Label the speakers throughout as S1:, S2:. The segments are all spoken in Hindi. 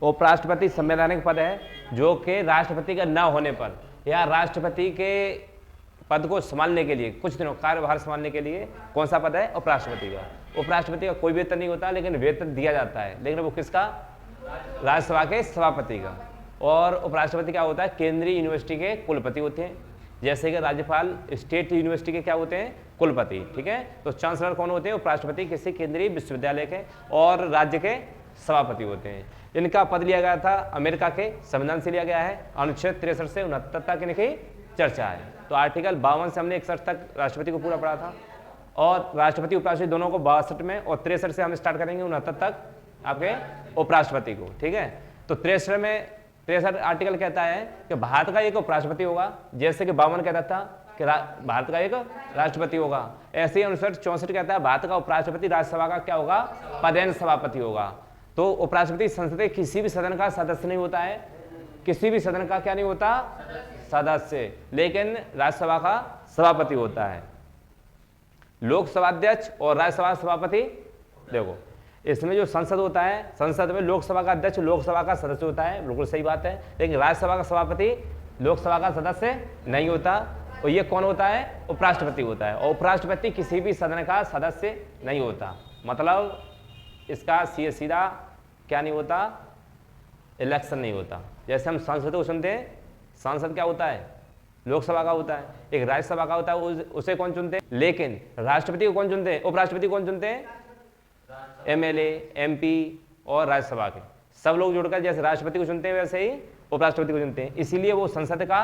S1: उपराष्ट्रपति संवैधानिक पद है जो कि राष्ट्रपति का न होने पर या राष्ट्रपति के पद को संभालने के लिए, कुछ दिनों कार्यभार संभालने के लिए कौन सा पद है? उपराष्ट्रपति का। उपराष्ट्रपति का कोई वेतन नहीं होता, लेकिन वेतन दिया जाता है, लेकिन वो किसका? राज्यसभा के सभापति का। और उपराष्ट्रपति क्या होता है? केंद्रीय यूनिवर्सिटी के कुलपति होते हैं, जैसे कि राज्यपाल स्टेट यूनिवर्सिटी के क्या होते हैं? कुलपति। ठीक है, तो चांसलर कौन होते हैं? उपराष्ट्रपति किसी केंद्रीय विश्वविद्यालय के, और राज्य के सभापति होते हैं। इनका पद लिया गया था अमेरिका के संविधान से लिया गया है। अनुच्छेद 63 से 69 तक इनकी चर्चा है। तो आर्टिकल 52 से हमने 61 तक राष्ट्रपति को पूरा पढ़ा था, और राष्ट्रपति उपराष्ट्रपति दोनों को 62 में, और 63 से हम स्टार्ट करेंगे 69 तक आपके उपराष्ट्रपति को। ठीक है, तो 63 आर्टिकल कहता है कि भारत का एक उपराष्ट्रपति होगा, जैसे कि 52 कहता था कि भारत का एक राष्ट्रपति होगा। ऐसे ही अनुच्छेद 64 कहता है भारत का उपराष्ट्रपति राज्यसभा का क्या होगा? पदेन सभापति होगा। तो उपराष्ट्रपति संसद के किसी भी सदन का सदस्य नहीं होता है, किसी भी सदन का क्या नहीं होता? सदस्य, लेकिन राज्यसभा का सभापति होता है। लोकसभा अध्यक्ष और राज्यसभा सभापति, देखो इसमें जो संसद होता है, संसद में लोकसभा का अध्यक्ष लोकसभा का सदस्य होता है, बिल्कुल सही बात है, लेकिन राज्यसभा का सभापति लोकसभा का सदस्य नहीं होता। और ये कौन होता है? उपराष्ट्रपति होता है। और उपराष्ट्रपति किसी भी सदन का सदस्य नहीं होता, मतलब इसका सीधा क्या नहीं होता? इलेक्शन नहीं होता। जैसे हम सांसद को सुनते हैं, सांसद क्या होता है? लोकसभा का होता है, एक राज्यसभा का होता है, उसे कौन चुनते हैं? लेकिन राष्ट्रपति को कौन चुनते हैं? उपराष्ट्रपति कौन चुनते हैं? एमएलए, एमपी और राज्यसभा के सब लोग जुड़कर जैसे राष्ट्रपति को चुनते हैं, वैसे ही उपराष्ट्रपति को चुनते हैं। इसीलिए वो संसद का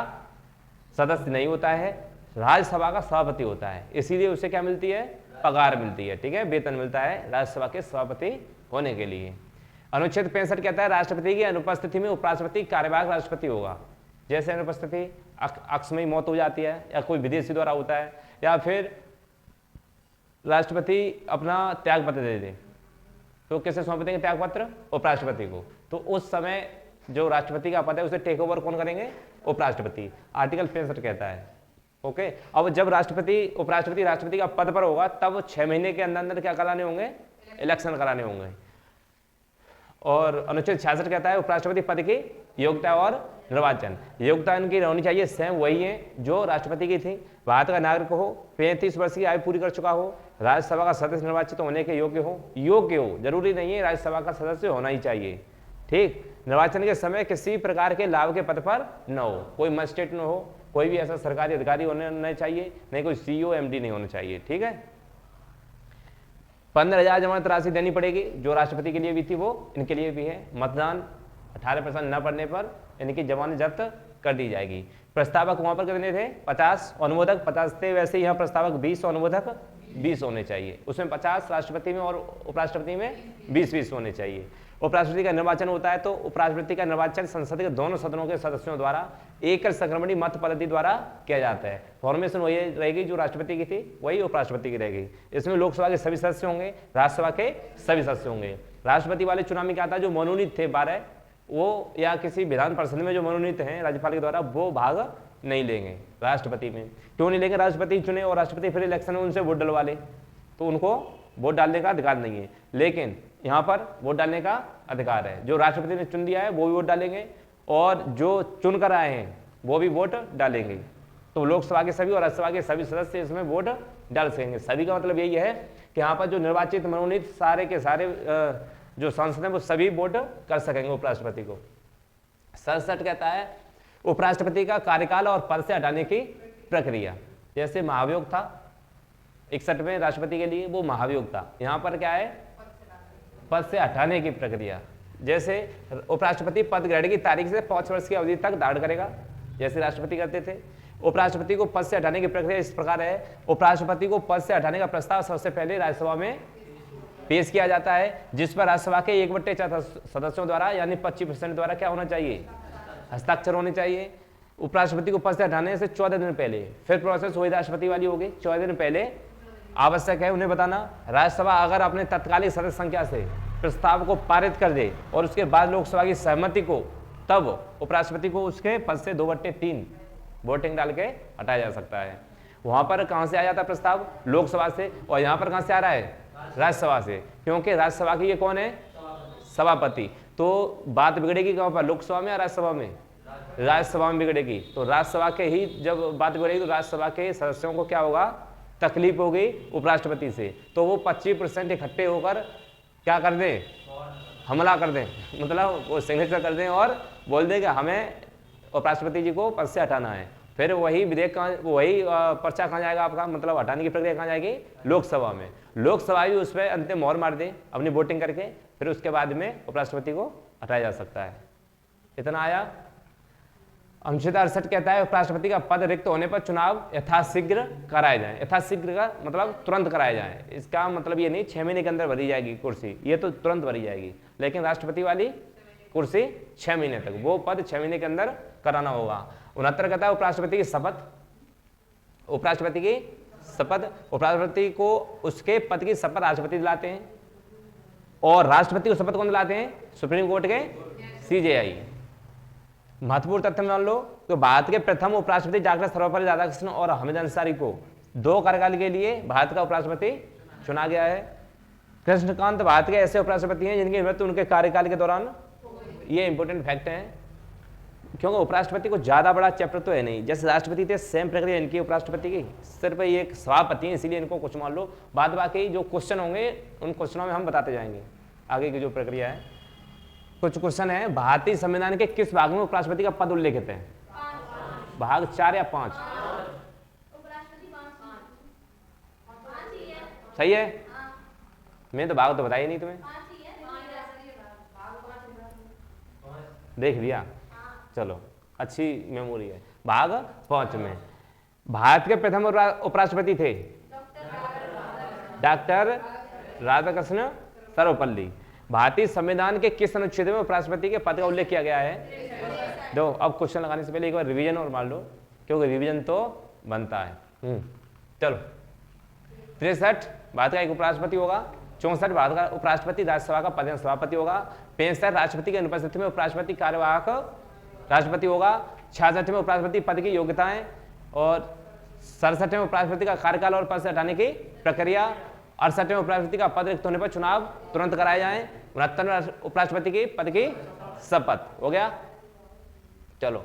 S1: सदस्य नहीं होता है, राज्यसभा का सभापति होता है। इसीलिए उसे क्या मिलती है? पगार मिलती है। ठीक है, वेतन मिलता है राज्यसभा के सभापति होने के लिए। अनुच्छेद 65 कहता है राष्ट्रपति की अनुपस्थिति में उपराष्ट्रपति कार्यवाहक राष्ट्रपति होगा। जैसे अनुपस्थिति अकस्मात मौत हो जाती है, या कोई विदेशी द्वारा होता है, या फिर राष्ट्रपति अपना त्याग पत्र दे दे, तो किसे सौंप देंगे त्याग पत्र? उपराष्ट्रपति को। तो उस समय जो राष्ट्रपति का पद है उसे टेक ओवर कौन करेंगे? उपराष्ट्रपति। आर्टिकल 65 कहता है। ओके, अब जब उपराष्ट्रपति राष्ट्रपति का पद पर होगा, तब 6 महीने के अंदर अंदर क्या कराने होंगे? इलेक्शन कराने होंगे। और अनुच्छेद 66 कहता है उपराष्ट्रपति पद की योग्यता और निर्वाचन। योग्यता इनकी होनी चाहिए सेम वही है जो राष्ट्रपति की थी। भारत का नागरिक हो, 35 वर्ष की आयु पूरी कर चुका हो, राज्यसभा का सदस्य निर्वाचित होने के योग्य हो, जरूरी नहीं है राज्यसभा का सदस्य होना ही चाहिए। ठीक, निर्वाचन के समय किसी प्रकार के लाभ के पद पर न हो, कोई मजिस्ट्रेट न हो, कोई भी ऐसा सरकारी अधिकारी होना चाहिए, नहीं कोई सीईओ एमडी नहीं होना चाहिए। ठीक है, 15,000 जमानत राशि देनी पड़ेगी, जो राष्ट्रपति के लिए भी थी वो इनके लिए भी है। मतदान 18% न पड़ने पर इनकी जमानत जब्त कर दी जाएगी। प्रस्तावक वहां पर कितने थे? 50, अनुमोदक 50 थे, वैसे यहाँ प्रस्तावक 20 और अनुमोदक 20 होने चाहिए। उसमें 50 राष्ट्रपति में और उपराष्ट्रपति में 20-20 होने चाहिए। उपराष्ट्रपति का निर्वाचन होता है, तो उपराष्ट्रपति का निर्वाचन संसद के दोनों सदनों के सदस्यों द्वारा एकल संक्रमणी मत पद्धति द्वारा किया जाता है। फॉर्मेशन वही रहेगी जो राष्ट्रपति की थी, वही उपराष्ट्रपति की रहेगी। इसमें लोकसभा के सभी सदस्य होंगे, राज्यसभा के सभी सदस्य होंगे। राष्ट्रपति वाले चुनाव में क्या था? जो मनोनीत थे 12, वो या किसी विधान परिषद में जो मनोनीत हैं राज्यपाल के द्वारा, वो भाग नहीं लेंगे राष्ट्रपति में। क्यों नहीं लेंगे? राष्ट्रपति चुने और राष्ट्रपति फिर इलेक्शन में उनसे वोट डलवा ले, तो उनको वोट डालने का अधिकार नहीं है। लेकिन यहाँ पर वोट डालने का अधिकार है। जो राष्ट्रपति ने चुन दिया है वो भी वोट डालेंगे, और जो चुन कर आए हैं वो भी वोट डालेंगे। तो लोकसभा के सभी और राज्यसभा के सभी सदस्य इसमें वोट डाल सकेंगे। सभी का मतलब यही है कि यहाँ पर जो निर्वाचित मनोनीत सारे के सारे जो सांसद हैं वो सभी वोट कर सकेंगे उपराष्ट्रपति को। 67 कहता है उपराष्ट्रपति का कार्यकाल और पद से हटाने की प्रक्रिया। जैसे महाभियोग था 61 में राष्ट्रपति के लिए, वो महाभियोग था। यहाँ पर क्या है? पद से हटाने की प्रक्रिया। जैसे उपराष्ट्रपति पद ग्रहण की तारीख से 5 वर्ष की अवधि तक धारण करेगा, जैसे राष्ट्रपति करते थे। उपराष्ट्रपति को पद से हटाने की प्रक्रिया इस प्रकार है। उपराष्ट्रपति को पद से हटाने का प्रस्ताव सबसे पहले राज्यसभा में पेश किया जाता है, जिस पर राज्यसभा के 1/4 सदस्यों द्वारा यानी 25% द्वारा क्या होना चाहिए? हस्ताक्षर होने चाहिए। उपराष्ट्रपति को पद से हटाने से 14 दिन पहले फिर प्रोसेस वही राष्ट्रपति वाली होगी। 14 दिन पहले आवश्यक है उन्हें बताना। राज्यसभा अगर अपने तत्कालिक सदस्य संख्या से प्रस्ताव को पारित कर दे और उसके बाद लोकसभा की सहमति को, तब उपराष्ट्रपति को उसके पद से 2/3 वोटिंग डाल के हटाया जा सकता है। वहां पर कहां से आ जाता है प्रस्ताव? लोकसभा से। और यहाँ पर कहां से आ रहा है? राज्यसभा से, क्योंकि राज्यसभा की ये कौन है? सभापति। तो बात बिगड़ेगी कहाँ पर, लोकसभा में या राज्यसभा में? राज्यसभा में बिगड़ेगी। तो राज्यसभा के ही जब बात बिगड़ेगी तो राज्यसभा के सदस्यों को क्या होगा, तकलीफ होगी उपराष्ट्रपति से। तो वो 25% इकट्ठे होकर क्या कर दें, हमला कर दें, मतलब वो सिग्नेचर कर दें और बोल दें कि हमें उपराष्ट्रपति जी को पद से हटाना है। फिर वही विधेयक वही पर्चा कहाँ जाएगा आपका, मतलब हटाने की प्रक्रिया कहाँ जाएगी, लोकसभा में। लोकसभा भी उस पर अंतिम मोहर मार दे अपनी वोटिंग करके, फिर उसके बाद में उपराष्ट्रपति को हटाया जा सकता है। इतना आया। अनुच्छेद 68 कहता है उपराष्ट्रपति का पद रिक्त होने पर चुनाव यथाशीघ्र कराए जाए। यथाशीघ्र का मतलब तुरंत कराए जाए। इसका मतलब ये नहीं 6 महीने के अंदर भरी जाएगी कुर्सी, ये तो तुरंत भरी जाएगी। लेकिन राष्ट्रपति वाली कुर्सी 6 महीने तक, वो पद 6 महीने के अंदर कराना होगा। 69 कहता है उपराष्ट्रपति की शपथ। उपराष्ट्रपति की शपथ, उपराष्ट्रपति को उसके पद की शपथ राष्ट्रपति दिलाते हैं। और राष्ट्रपति को शपथ कौन दिलाते हैं, सुप्रीम कोर्ट के CJI। महत्वपूर्ण तथ्य मान लो तो भारत के प्रथम उपराष्ट्रपति डॉक्टर सर्वपल्ली राधाकृष्णन और हामिद अंसारी को 2 कार्यकाल के लिए भारत का उपराष्ट्रपति चुना गया है। कृष्णकांत भारत के ऐसे उपराष्ट्रपति हैं जिनकी मृत्यु उनके कार्यकाल के दौरान, ये इंपॉर्टेंट फैक्ट है, क्योंकि उपराष्ट्रपति को ज्यादा बड़ा चैप्टर तो है नहीं। जैसे राष्ट्रपति थे सेम प्रक्रिया इनकी उपराष्ट्रपति की, सिर्फ ये एक सभापति है इसीलिए इनको कुछ मान लो। बाद बाकी जो क्वेश्चन होंगे उन क्वेश्चनों में हम बताते जाएंगे आगे की जो प्रक्रिया है। कुछ क्वेश्चन है, भारतीय संविधान के किस भाग में उपराष्ट्रपति का पद उल्लेखित है? भाग 4 या 5? सही है। मैं तो भाग तो बताया नहीं तुम्हें, देख लिया, चलो अच्छी मेमोरी है। भाग 5 में भारत के प्रथम उपराष्ट्रपति थे डॉक्टर राधाकृष्ण सर्वपल्ली। भारतीय संविधान के किस अनुच्छेद में उपराष्ट्रपति के पद का उल्लेख किया गया है? दो, अब क्वेश्चन लगाने से पहले एक बार रिवीजन और मान लो, क्योंकि रिवीजन तो बनता है। चलो 63 भारत का एक उपराष्ट्रपति होगा। 64 भारत का उपराष्ट्रपति राज्यसभा का पद सभापति होगा। 65 राष्ट्रपति की अनुपस्थिति में उपराष्ट्रपति कार्यवाहक राष्ट्रपति होगा। 66 में उपराष्ट्रपति पद की योग्यताएं और 67 में उपराष्ट्रपति का कार्यकाल और पद से हटाने की प्रक्रिया। 68 में उपराष्ट्रपति का पद रिक्त होने पर चुनाव तुरंत कराए जाएं। 69 में उपराष्ट्रपति की पद की शपथ। हो गया। चलो,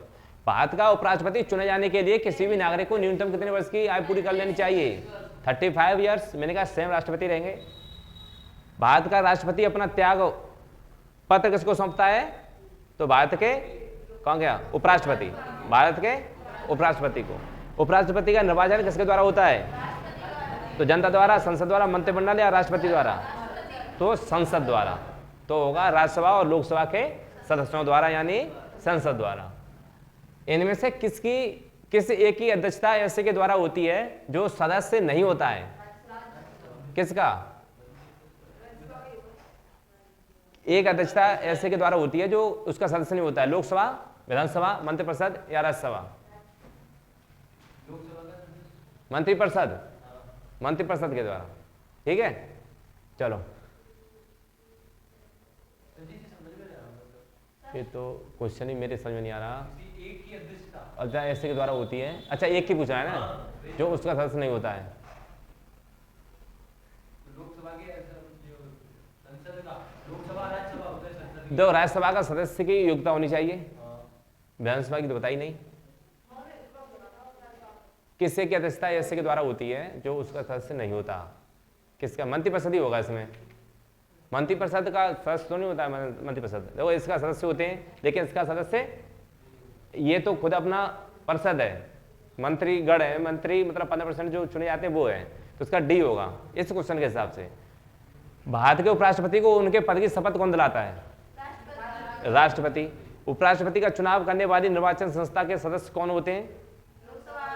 S1: भारत का उपराष्ट्रपति चुने जाने के लिए किसी भी नागरिक को न्यूनतम कितने वर्ष की आयु पूरी कर लेनी चाहिए? 35 ईयर्स। मैंने कहा सेम राष्ट्रपति रहेंगे। भारत का राष्ट्रपति अपना त्याग पत्र किसको सौंपता है? तो भारत के कौन गया? उपराष्ट्रपति। भारत के उपराष्ट्रपति को। उपराष्ट्रपति का निर्वाचन किसके द्वारा होता है? तो जनता द्वारा, संसद द्वारा, मंत्रिमंडल या राष्ट्रपति द्वारा? तो संसद द्वारा। तो होगा राज्यसभा और लोकसभा के सदस्यों द्वारा, यानी संसद द्वारा। इनमें से किस एक की अध्यक्षता ऐसे के द्वारा होती है जो सदस्य नहीं होता है? किसका? एक अध्यक्षता ऐसे के द्वारा होती है जो उसका सदस्य नहीं होता है। लोकसभा, विधानसभा, मंत्रिपरिषद या राज्यसभा? मंत्रिपरिषद। मंत्रिपरिषद के द्वारा। ठीक है, चलो। ये तो क्वेश्चन ही मेरे समझ में नहीं आ रहा। अच्छा, ऐसे के द्वारा होती है। अच्छा, एक की पूछा है ना, जो उसका सदस्य नहीं होता है। दो, राज्यसभा का सदस्य की योग्यता होनी चाहिए। विधानसभा की तो बताई नहीं। किससे की अध्यक्षता ऐसे के द्वारा होती है जो उसका सदस्य नहीं होता? किसका? मंत्रिपरिषद ही होगा इसमें। मंत्रिपरिषद का सदस्य तो नहीं होता है मंत्रिपरिषद। देखो, इसका सदस्य होते हैं, लेकिन इसका सदस्य ये तो खुद अपना परिषद है, मंत्रीगण है। मंत्री मतलब 15% जो चुने जाते हैं वो है, तो उसका डी होगा इस क्वेश्चन के हिसाब से। भारत के उपराष्ट्रपति को उनके पद की शपथ कौन दिलाता है? राष्ट्रपति। उपराष्ट्रपति का चुनाव करने वाली निर्वाचन संस्था के सदस्य कौन होते हैं?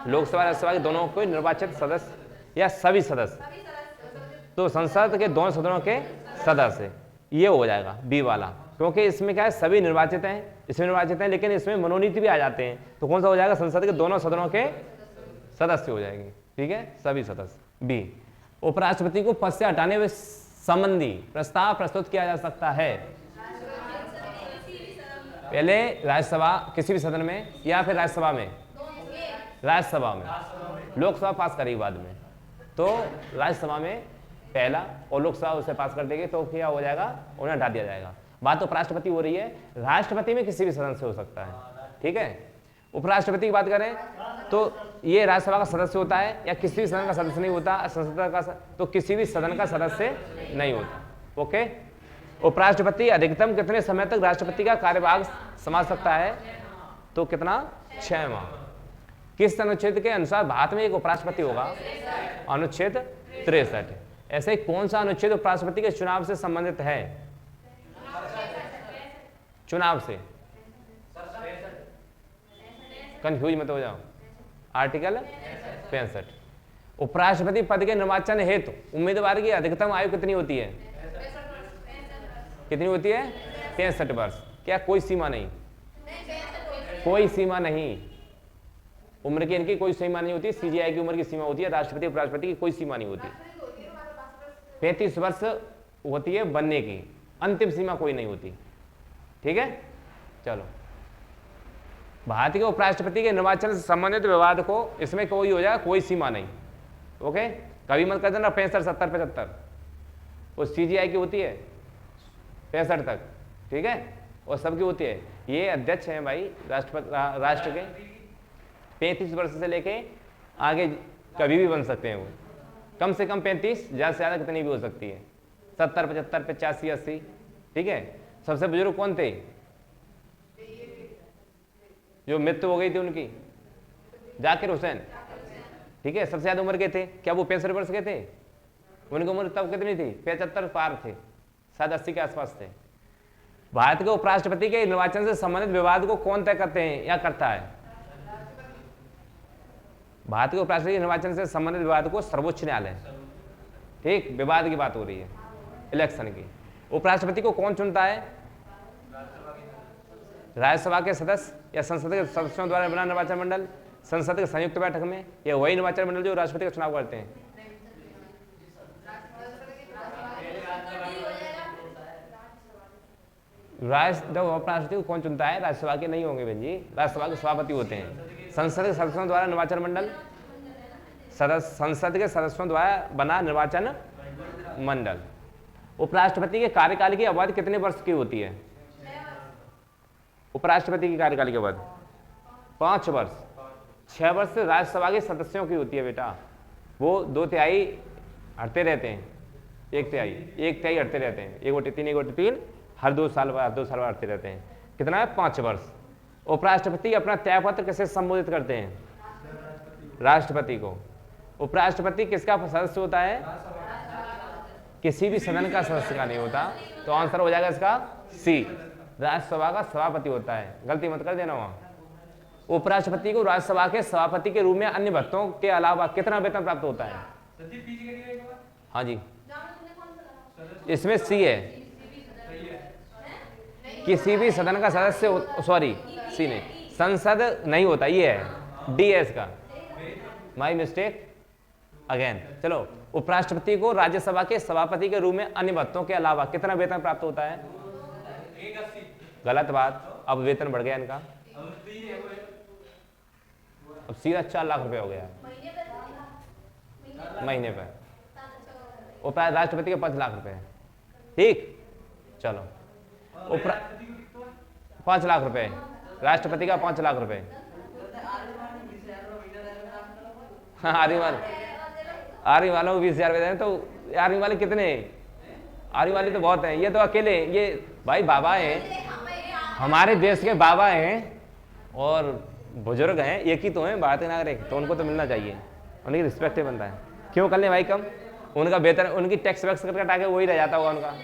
S1: लोकसभा राज्यसभा के दोनों को निर्वाचित सदस्य या सभी सदस्य? तो संसद के दोनों सदनों के सदस्य। ये हो जाएगा बी वाला, क्योंकि इसमें क्या है, सभी निर्वाचित हैं, इसमें निर्वाचित हैं, लेकिन इसमें मनोनीत भी आ जाते हैं। तो कौन सा हो जाएगा? संसद के दोनों सदनों के सदस्य हो जाएंगे। ठीक है, सभी सदस्य। बी, उपराष्ट्रपति को पद से हटाने में संबंधी प्रस्ताव प्रस्तुत किया जा सकता है पहले राज्यसभा किसी भी सदन में, या फिर राज्यसभा में? राज्यसभा में। लोकसभा पास करेगी बाद में, तो राज्यसभा में पहला, और लोकसभा उसे पास कर देगी, तो क्या हो जाएगा? उन्हें हटा दिया जाएगा। बात उपराष्ट्रपति हो रही है, राष्ट्रपति में किसी भी सदन से हो सकता है, ठीक है। उपराष्ट्रपति की बात करें तो ये राज्यसभा का सदस्य होता है या किसी भी सदन का सदस्य नहीं होता, संसद का तो किसी भी सदन का सदस्य नहीं होता, ओके। उपराष्ट्रपति अधिकतम कितने समय तक राष्ट्रपति का कार्यभार संभाल सकता है, तो कितना, 6 माह। किस अनुच्छेद के अनुसार भारत में एक उपराष्ट्रपति होगा, अनुच्छेद 63। ऐसे कौन सा अनुच्छेद उपराष्ट्रपति के चुनाव से संबंधित है, चुनाव से, कंफ्यूज मत हो जाओ, आर्टिकल 65। उपराष्ट्रपति पद के निर्वाचन हेतु उम्मीदवार की अधिकतम आयु कितनी होती है, कितनी होती है, 63 वर्ष। क्या कोई सीमा नहीं, कोई सीमा नहीं, उम्र की इनकी कोई सीमा नहीं होती, सीजीआई की उम्र की सीमा होती है, राष्ट्रपति उपराष्ट्रपति की कोई सीमा नहीं होती। 35 वर्ष होती है बनने की, अंतिम सीमा कोई नहीं होती, ठीक है। चलो, भारत के उपराष्ट्रपति के निर्वाचन से संबंधित विवाद को इसमें कोई हो जाएगा, कोई सीमा नहीं, ओके। कभी मत कर देना 65, 70, 75, वो सीजीआई की होती है 65 तक, ठीक है, और सबकी होती है। ये अध्यक्ष हैं भाई राष्ट्रपति, राष्ट्र के 35 वर्ष से लेके आगे कभी भी बन सकते हैं वो, कम से कम 35, ज़्यादा से ज़्यादा कितनी भी हो सकती है, 70, 75, 85, 80, ठीक है। सबसे बुजुर्ग कौन थे, जो मृत्यु हो गई थी उनकी, जाकिर हुसैन, ठीक है, सबसे ज्यादा उम्र के थे। क्या वो 65 वर्ष के थे, उनकी उम्र तब कितनी थी, 75 पार थे, शायद 80 के आसपास थे। भारत के उपराष्ट्रपति के निर्वाचन से संबंधित विवाद को कौन तय करते हैं या करता है, भारत के उपराष्ट्रपति के निर्वाचन से संबंधित विवाद को सर्वोच्च न्यायालय, ठीक, विवाद की बात हो रही है इलेक्शन की। उपराष्ट्रपति को कौन चुनता है, राज्यसभा के सदस्य या संसद के सदस्यों द्वारा बना निर्वाचन मंडल, संसद के संयुक्त बैठक में, या वही निर्वाचन मंडल जो राष्ट्रपति का चुनाव करते हैं। उपराष्ट्रपति को कौन चुनता है, राज्यसभा के नहीं होंगे बहन जी, राज्यसभा के सभापति होते हैं। संसद के सदस्यों द्वारा निर्वाचन मंडल, संसद के सदस्यों द्वारा बना निर्वाचन मंडल। उपराष्ट्रपति के कार्यकाल की अवधि कितने वर्ष की होती है, उपराष्ट्रपति की कार्यकाल की अवधि 5 वर्ष। 6 वर्ष राज्यसभा के सदस्यों की होती है बेटा, वो 2/3 हटते रहते हैं, 1/3 हटते रहते हैं, 1/3 1/3 हर 2 साल बाद हटते रहते हैं। कितना है, 5 वर्ष। उपराष्ट्रपति अपना त्यागपत्र किसे संबोधित करते हैं, राष्ट्रपति को। उपराष्ट्रपति किसका सदस्य होता है, किसी भी सदन का सदस्य का नहीं होता, तो आंसर हो जाएगा इसका सी, राज्यसभा का सभापति होता है, गलती मत कर देना वहां। उपराष्ट्रपति को राज्यसभा के सभापति के रूप में अन्य भत्तों के अलावा कितना वेतन प्राप्त होता है, हाँ जी, इसमें सी है, किसी भी सदन का सदस्य, सॉरी सी नहीं, संसद नहीं होता, ये है डी है इसका, माई मिस्टेक अगेन। चलो, उपराष्ट्रपति को राज्यसभा के सभापति के रूप में अन्य भत्तों के अलावा कितना वेतन प्राप्त होता है, गलत बात, अब वेतन बढ़ गया इनका, अब सीधा 4 लाख रुपए हो गया महीने पे, राष्ट्रपति के 5 लाख रुपए, ठीक। चलो, 5 लाख रुपए, राष्ट्रपति का 5 लाख रुपए, आर्मी वालों को 20,000 वेतन, तो आर्मी वाले कितने, आर्मी वाले तो बहुत हैं, ये तो अकेले, ये भाई बाबा हैं, हमारे देश के बाबा हैं और बुजुर्ग हैं, एक ही तो हैं भारतीय नागरिक, तो उनको तो मिलना चाहिए, उनकी रिस्पेक्ट बनता है। क्यों कर ले भाई कम, उनका वेतन, उनकी टैक्स वैक्स करके हटा के वही रह जाता होगा उनका।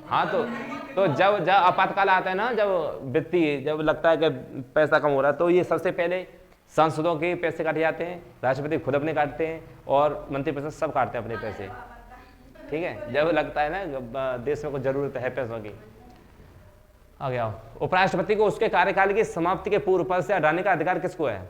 S1: हाँ, तो जब आपातकाल आता है ना, जब वित्तीय, जब लगता है कि पैसा कम हो रहा है, तो ये सबसे पहले सांसदों के पैसे काटे जाते हैं, राष्ट्रपति खुद अपने काटते हैं और मंत्रिपरिषद सब काटते हैं अपने पैसे, ठीक है, जब लगता है ना देश में कुछ जरूरत है पैसों की। आ गया, उपराष्ट्रपति को उसके कार्यकाल की समाप्ति के पूर्व पद से हटाने का अधिकार किसको है,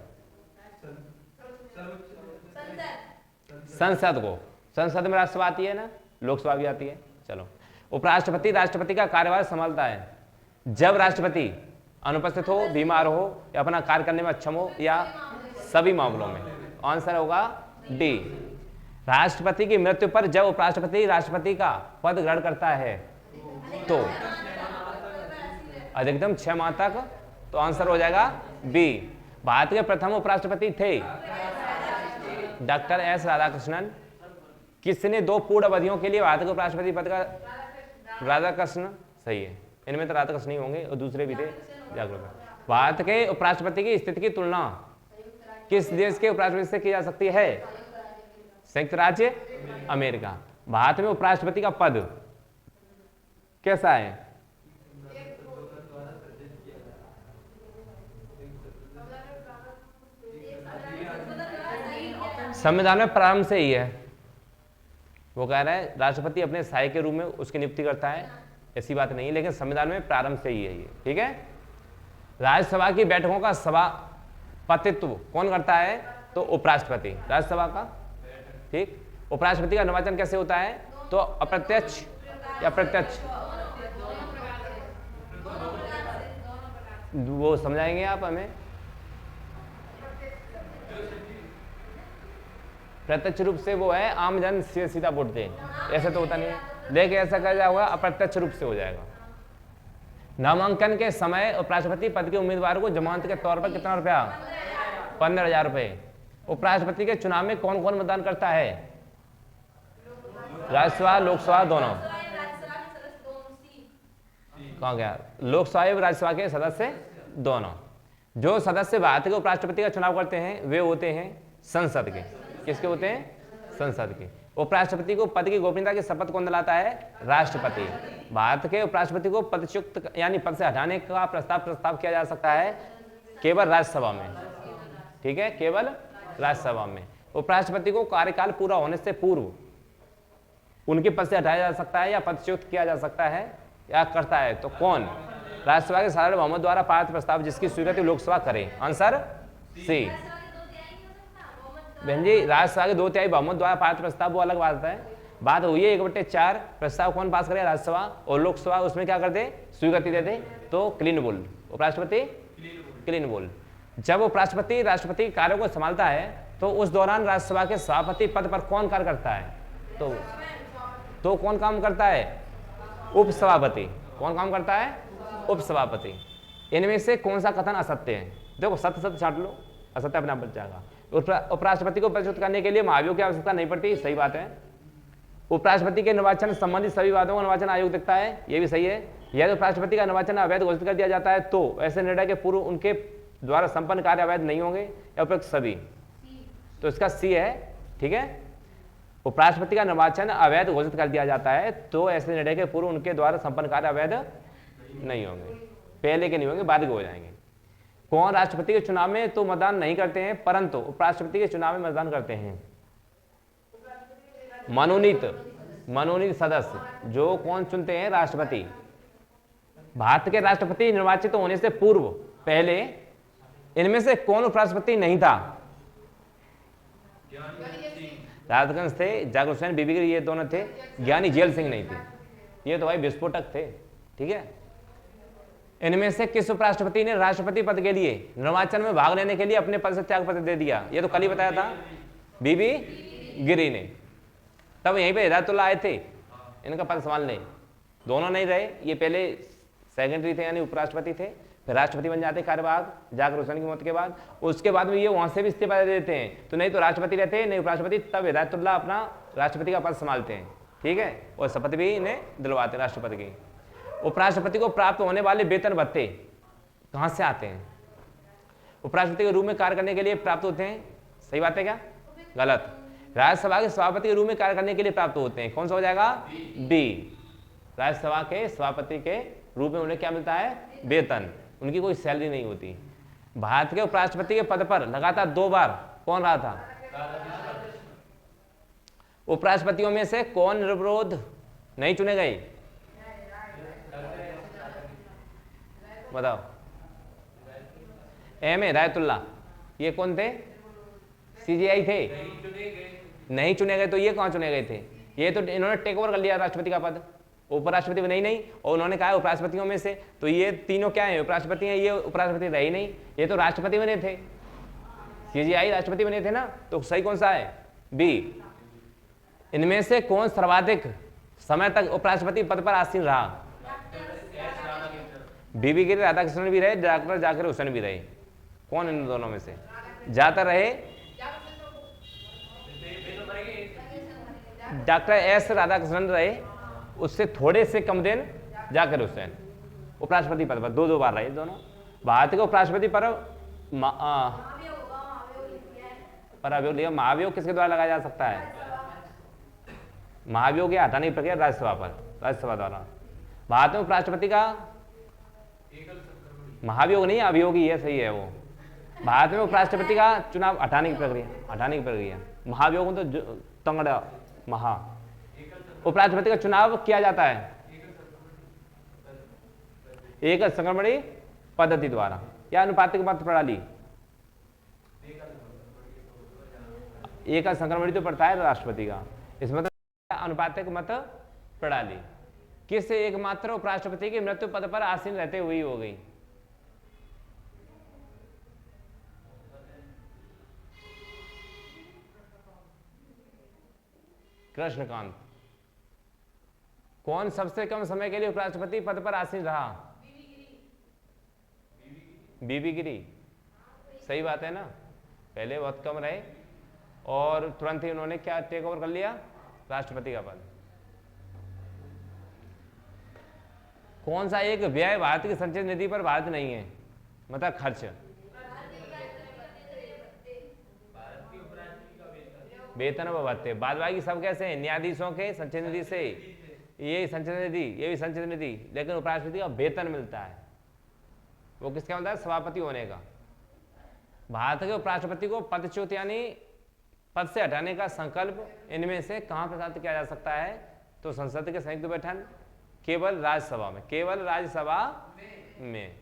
S1: संसद को। संसद में राज्यसभा आती है ना, लोकसभा भी आती है। चलो, उपराष्ट्रपति राष्ट्रपति का कार्यभार संभालता है जब राष्ट्रपति अनुपस्थित हो, बीमार हो या अपना कार्य करने में अक्षम हो, या सभी मामलों में। आंसर होगा डी। राष्ट्रपति की मृत्यु पर जब उपराष्ट्रपति राष्ट्रपति का पद ग्रहण करता है तो अधिकतम 6 माह तक, तो आंसर हो जाएगा बी। भारत के प्रथम उपराष्ट्रपति थे डॉक्टर एस राधाकृष्णन। किसने 2 पूर्ण अवधियों के लिए भारत के उपराष्ट्रपति पद का? राधाकृष्ण, सही है। इनमें तो राधाकृष्ण ही होंगे और दूसरे भी थे। भारत के उपराष्ट्रपति की स्थिति की तुलना किस देश के उपराष्ट्रपति से की जा सकती है? संयुक्त राज्य अमेरिका। भारत में उपराष्ट्रपति का पद कैसा है? संविधान में प्रारंभ से ही है। वो कह रहा है राष्ट्रपति अपने सहायक के रूप में उसकी नियुक्ति करता है, ऐसी बात नहीं है, लेकिन संविधान में प्रारंभ से ही है ये, ठीक है। राज्यसभा की बैठकों का सभापतित्व कौन करता है? तो उपराष्ट्रपति, राज्यसभा का, ठीक। उपराष्ट्रपति का निर्वाचन कैसे होता है? तो अप्रत्यक्ष या प्रत्यक्ष, वो समझाएंगे आप हमें। प्रत्यक्ष रूप से वो है आम जन से सीधा वोट दे, ऐसे तो होता नहीं है। देखिए ऐसा क्या जाएगा, अप्रत्यक्ष रूप से हो जाएगा। नामांकन के समय उपराष्ट्रपति पद के उम्मीदवार को जमानत के तौर पर कितना रुपया? 15,000 रुपए। उपराष्ट्रपति के चुनाव में कौन कौन मतदान करता है? राज्यसभा लोकसभा दोनों। कहाँ गया? लोकसभा एवं राज्यसभा के सदस्य दोनों। जो सदस्य भारत के उपराष्ट्रपति का चुनाव करते हैं वे होते हैं संसद के। किसके होते हैं? संसद के। उपराष्ट्रपति को पद की गोपनीयता की शपथ कौन दिलाता है? राष्ट्रपति। भारत के उपराष्ट्रपति को पदच्युत यानी पद से हटाने का प्रस्ताव किया जा सकता है केवल राज्यसभा में, ठीक है, केवल राज्यसभा में। उपराष्ट्रपति को कार्यकाल पूरा होने से पूर्व उनके पद से हटाया जा सकता है या पदच्युत किया जा सकता है या करता है तो कौन? राज्यसभा के साधारण बहुमत द्वारा पारित प्रस्ताव जिसकी स्वीकृति लोकसभा करे। Answer C. बहन जी, राज्यसभा के 2/3 बहुमत द्वारा पारित प्रस्ताव वो अलग बात है। बात हुई है 1/4 प्रस्ताव कौन पास करे? राज्यसभा। और लोकसभा उसमें क्या कर दे? स्वीकृति दे दे। तो क्लीन बोल, उपराष्ट्रपति क्लीन बोल। जब उपराष्ट्रपति राष्ट्रपति कार्यों को संभालता है तो उस दौरान राज्यसभा के सभापति पद पर कौन कार्य करता है? तो कौन काम करता है? उपसभापति। कौन काम करता है? उपसभापति। इनमें से कौन सा कथन असत्य है? देखो सत्य सत्य छांट लो, असत्य अपने आप बच जाएगा। उपराष्ट्रपति को पदच्युत करने के लिए महाभियोग की आवश्यकता नहीं पड़ती, सही बात है। उपराष्ट्रपति के निर्वाचन संबंधित सभी बातों को निर्वाचन आयोग देखता है, यह भी सही है। यदि उपराष्ट्रपति का निर्वाचन अवैध घोषित कर दिया जाता है तो ऐसे निर्णय के पूर्व उनके द्वारा संपन्न कार्य अवैध नहीं होंगे या उपयुक्त सभी, तो इसका सी है, ठीक है। उपराष्ट्रपति का निर्वाचन अवैध घोषित कर दिया जाता है तो ऐसे निर्णय के पूर्व उनके द्वारा संपन्न कार्य अवैध नहीं होंगे, पहले के नहीं होंगे, बाद के हो जाएंगे। कौन राष्ट्रपति के चुनाव में तो मतदान नहीं करते हैं परंतु उपराष्ट्रपति के चुनाव में मतदान करते हैं? मनोनीत सदस्य। जो कौन चुनते हैं? राष्ट्रपति। भारत के राष्ट्रपति निर्वाचित होने से पूर्व पहले इनमें से कौन उपराष्ट्रपति नहीं था? राजगंज थे, जाकिर हुसैन, बीबी गिरी, ये दोनों थे। ज्ञानी जेल सिंह नहीं थे, ये तो भाई विस्फोटक थे, ठीक है। इनमें से किस उपराष्ट्रपति ने राष्ट्रपति पद के लिए निर्वाचन में भाग लेने के लिए अपने पद से त्याग पत्र दे दिया? ये तो कल ही बताया था, बीबी गिरी ने। तब यहीं पे हिदायतुल्लाह आए थे इनका पद संभालने, दोनों नहीं रहे। ये पहले सेकेंडरी थे यानी उपराष्ट्रपति थे, फिर राष्ट्रपति बन जाते कार्यवाहक जाकिर हुसैन की मौत के बाद। उसके बाद में ये वहां से भी इस्तीफा दे देते हैं, तो नहीं तो राष्ट्रपति रहते हैं नहीं उपराष्ट्रपति, तब हिदायतुल्लाह अपना राष्ट्रपति का पद संभालते हैं, ठीक है। और शपथ भी इन्हें दिलवाते हैं राष्ट्रपति की। उपराष्ट्रपति को प्राप्त होने वाले वेतन भत्ते कहां से आते हैं? उपराष्ट्रपति के रूप में कार्य करने के लिए प्राप्त होते हैं, सही बात है क्या? गलत। राज्यसभा के सभापति के रूप में कार्य करने के लिए प्राप्त होते हैं, कौन सा हो जाएगा? बी। राज्यसभा के सभापति के रूप में उन्हें क्या मिलता है? वेतन, उनकी कोई सैलरी नहीं होती। भारत के उपराष्ट्रपति के पद पर लगातार 2 बार कौन रहा था? उपराष्ट्रपतियों में से कौन निर्विरोध नहीं चुने गए? बताओ। एम ए हिदायतुल्लाह, ये कौन थे? सीजीआई थे, नहीं चुने गए। तो ये कहां चुने गए थे? ये तो इन्होंने टेक ओवर कर लिया राष्ट्रपति का पद, उपराष्ट्रपति भी नहीं। और उन्होंने कहा उपराष्ट्रपतियों में से, तो ये तीनों क्या है? उपराष्ट्रपति हैं। ये उपराष्ट्रपति रहे नहीं, ये तो राष्ट्रपति बने थे, सीजीआई राष्ट्रपति बने थे ना। तो सही कौन सा है? बी। इनमें से कौन सर्वाधिक समय तक उपराष्ट्रपति पद पर आसीन रहा? बीबी गिरी, राधाकृष्णन भी रहे, डॉक्टर जाकिर हुसैन भी रहे। कौन इन दोनों में से ज्यादा रहे? डॉक्टर एस राधाकृष्णन रहे, उससे थोड़े से कम दिन जाकिर हुसैन उपराष्ट्रपति पद पर 2 बार रहे दोनों। भारत के उपराष्ट्रपति पर अभियोग लिया। महाभियोग किसके द्वारा लगाया जा सकता है? महाभियोग या हटाने की प्रक्रिया राज्यसभा पर, राज्यसभा द्वारा। भारत में उपराष्ट्रपति का महाभियोग नहीं, अभियोग ही है, सही है वो। भारत में उपराष्ट्रपति का चुनाव हटाने की प्रक्रिया, महाभियोग में तो तंगड़ा महा। उपराष्ट्रपति का चुनाव किया जाता है एकल संक्रमणी पद्धति द्वारा या अनुपातिक मत प्रणाली। एकल संक्रमणी तो पड़ता है राष्ट्रपति का, इसमें तो अनुपातिक मत प्रणाली। किस एकमात्र उपराष्ट्रपति की मृत्यु पद पर आसीन रहते हुए हो गई? कृष्णकांत। कौन सबसे कम समय के लिए उपराष्ट्रपति पद पर आसीन रहा? बीबी गिरी। सही बात है ना, पहले बहुत कम रहे और तुरंत ही उन्होंने क्या टेक ओवर कर लिया? राष्ट्रपति का पद। कौन सा एक व्यय भारत की संचय निधि पर भारत नहीं है, मतलब खर्च? वेतन व भत्ते। बाद बाकी सब कैसे हैं? न्यायाधीशों के संचय निधि से, ये संचय निधि, ये भी संचय निधि, लेकिन उपराष्ट्रपति का वेतन मिलता है। वो किसका मिलता है? सभापति होने का। भारत के उपराष्ट्रपति को पदच्युत यानी पद से हटाने का संकल्प इनमें से कहां प्रसारित किया जा सकता है? तो संसद के संयुक्त बैठक, केवल राज्यसभा में, केवल राज्यसभा में।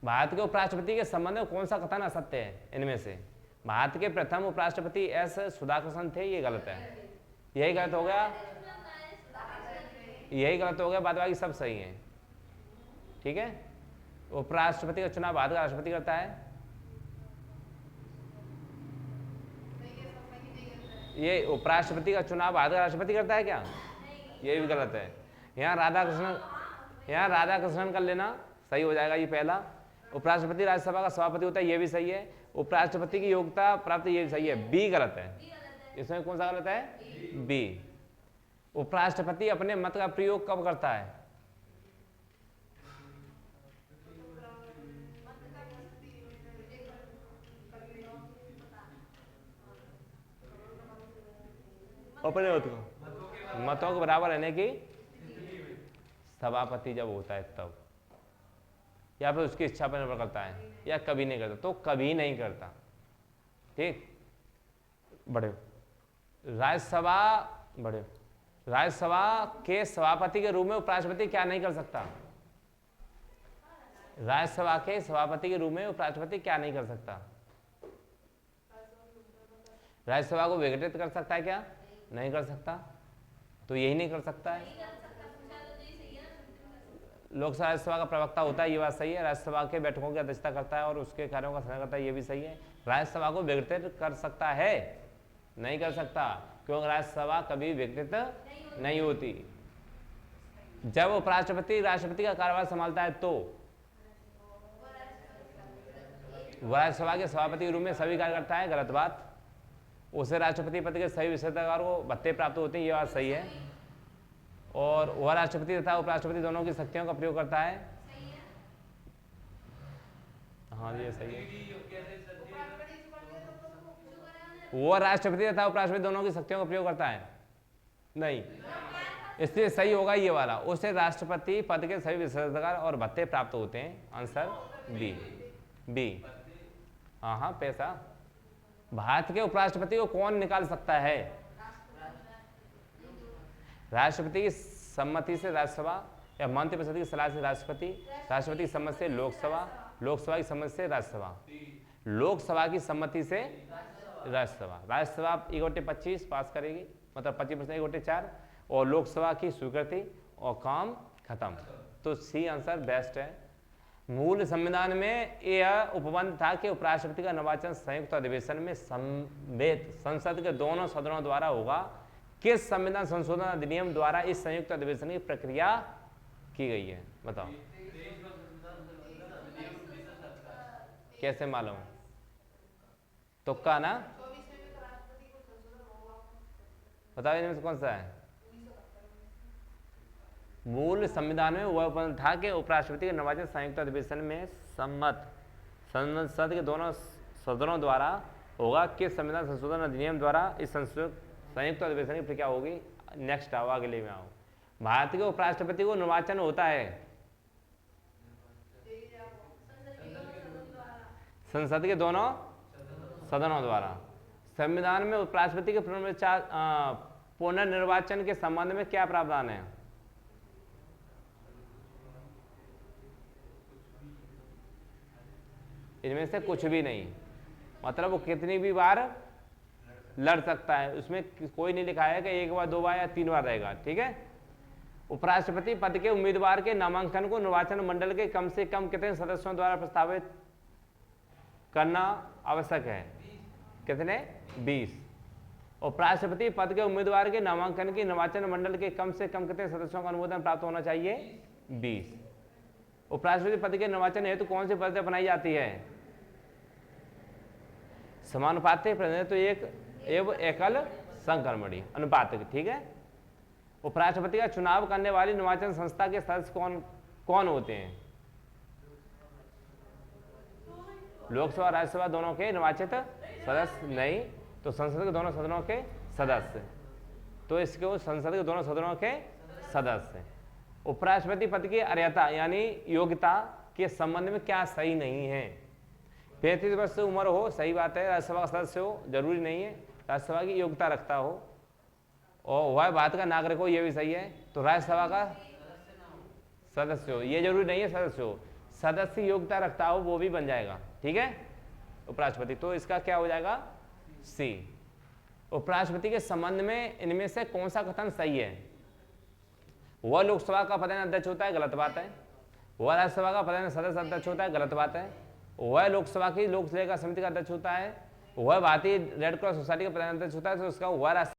S1: भारत के उपराष्ट्रपति के संबंध में कौन सा कथन असत्य है इनमें से? भारत के प्रथम उपराष्ट्रपति एस सुधाकृष्णन थे, ये गलत है। यही गलत हो गया, यही गलत हो गया, बाद बाकी सब सही है। ठीक है। उपराष्ट्रपति का चुनाव भारत का राष्ट्रपति करता है। ये उपराष्ट्रपति का चुनाव भारत का राष्ट्रपति करता है क्या? ये भी गलत है। यहाँ राधाकृष्णन कर लेना, सही हो जाएगा ये पहला। उपराष्ट्रपति राज्यसभा का सभापति होता है, ये भी सही है। उपराष्ट्रपति की योग्यता प्राप्त, ये भी सही है। बी गलत है। इसमें कौन सा गलत है? बी। उपराष्ट्रपति अपने मत का प्रयोग कब करता है? अपने मतों के बराबर रहने की सभापति जब होता है तब, या फिर उसकी इच्छा पर निर्भर करता है, या कभी नहीं करता, तो कभी नहीं करता। ठीक। बढ़े राज्यसभा के सभापति के रूप में उपराष्ट्रपति क्या नहीं कर सकता? राज्यसभा के सभापति के रूप में उपराष्ट्रपति क्या नहीं कर सकता? राज्यसभा को विघटित कर सकता है क्या? नहीं कर सकता। तो यही नहीं कर सकता है। लोकसभा राज्यसभा का प्रवक्ता होता है, ये बात सही है। राज्यसभा के बैठकों की अध्यक्षता करता है और उसके कार्यों का संचालन करता है, ये भी सही है। राज्यसभा को विघटित कर सकता है? नहीं कर सकता, क्योंकि राज्यसभा कभी विघटित नहीं होती। जब उपराष्ट्रपति राष्ट्रपति का कार्यभार संभालता है तो राज्यसभा के सभापति के रूप में सभी कार्य करता है, गलत बात। उसे राष्ट्रपति पद के सही विशेषाधिकार को भत्ते प्राप्त होते हैं, ये बात सही है। और वह राष्ट्रपति तथा उपराष्ट्रपति दोनों की शक्तियों का प्रयोग करता है। हाँ, ये सही है। वह राष्ट्रपति तथा उपराष्ट्रपति दोनों की शक्तियों का प्रयोग करता है? नहीं। इसलिए सही होगा ये वाला, उसे राष्ट्रपति पद के सभी विशेषाधिकार और भत्ते प्राप्त होते हैं। Answer B. हाँ, पैसा। भारत के उपराष्ट्रपति को कौन निकाल सकता है? राष्ट्रपति की सम्मति से राज्यसभा, या मंत्रिपरिषद की सलाह से राष्ट्रपति, राष्ट्रपति की सम्मति से लोकसभा, लोकसभा की सम्मति से राज्यसभा, लोकसभा की सम्मति से राज्यसभा। राज्यसभा 1/25 पास करेगी, मतलब 25% 1/4, और लोकसभा की स्वीकृति और काम खत्म। तो सी आंसर बेस्ट है। मूल संविधान में यह उपबंध था कि उपराष्ट्रपति का निर्वाचन संयुक्त अधिवेशन में संसद के दोनों सदनों द्वारा होगा। किस संविधान संशोधन अधिनियम द्वारा इस संयुक्त अधिवेशन की प्रक्रिया की गई है? बताओ कैसे मालूम? तुक्का ना? बताओ इनमें से कौन सा है? मूल संविधान में वह बंद था कि उपराष्ट्रपति के निर्वाचन संयुक्त अधिवेशन में सम्मत संसद के दोनों सदनों द्वारा होगा। किस संविधान संशोधन अधिनियम द्वारा इस संयुक्त अधिवेशन की प्रक्रिया होगी? नेक्स्ट आओ, अगले में आओ। भारत के उपराष्ट्रपति को निर्वाचन होता है संसद के दोनों सदनों द्वारा। संविधान में उपराष्ट्रपति के पुनर्निर्वाचन के संबंध में क्या प्रावधान है? इनमें से कुछ भी नहीं, मतलब वो कितनी भी बार लड़ सकता है, उसमें कोई नहीं लिखा है कि एक बार, दो बार या तीन बार रहेगा। ठीक है। उपराष्ट्रपति पद के उम्मीदवार के नामांकन को निर्वाचन मंडल के कम से कम कितने सदस्यों द्वारा प्रस्तावित करना आवश्यक है? कितने? 20। उपराष्ट्रपति पद के उम्मीदवार के नामांकन की निर्वाचन मंडल के कम से कम कितने सदस्यों का अनुमोदन प्राप्त होना चाहिए? 20। उपराष्ट्रपति पद के निर्वाचन हेतु कौन सी पद्धति अपनाई जाती है? समानुपातिक प्रतिनिधित्व एवं एकल संक्रमणीय अनुपातिक। ठीक है। उपराष्ट्रपति का चुनाव करने वाली निर्वाचन संस्था के सदस्य कौन कौन होते हैं? लोकसभा राज्यसभा दोनों के निर्वाचित सदस्य नहीं, तो संसद के दोनों सदनों के सदस्य, तो इसके संसद के दोनों सदनों के सदस्य। उपराष्ट्रपति पद की अर्हता यानी योग्यता के संबंध में क्या सही नहीं है? 35 वर्ष से उम्र हो, सही बात है। राज्यसभा का सदस्य हो, जरूरी नहीं है। राज्यसभा की योग्यता रखता हो और वह भारत का नागरिक हो, यह भी सही है। तो राज्यसभा का सदस्य हो, यह जरूरी नहीं है सदस्य हो, सदस्य योग्यता रखता हो, वो भी बन जाएगा। ठीक है। उपराष्ट्रपति, तो इसका क्या हो जाएगा? सी। उपराष्ट्रपति के संबंध में इनमें से कौन सा कथन सही है? वह लोकसभा का प्रधान अध्यक्ष होता है, गलत बात है। वह राज्यसभा का प्रधान सदस्य अध्यक्ष होता है, गलत बात है। वह लोकसभा की लोक सेवा समिति का अध्यक्ष होता है। वह भारतीय रेड क्रॉस सोसाइटी का प्रधान अध्यक्ष होता है, तो उसका वह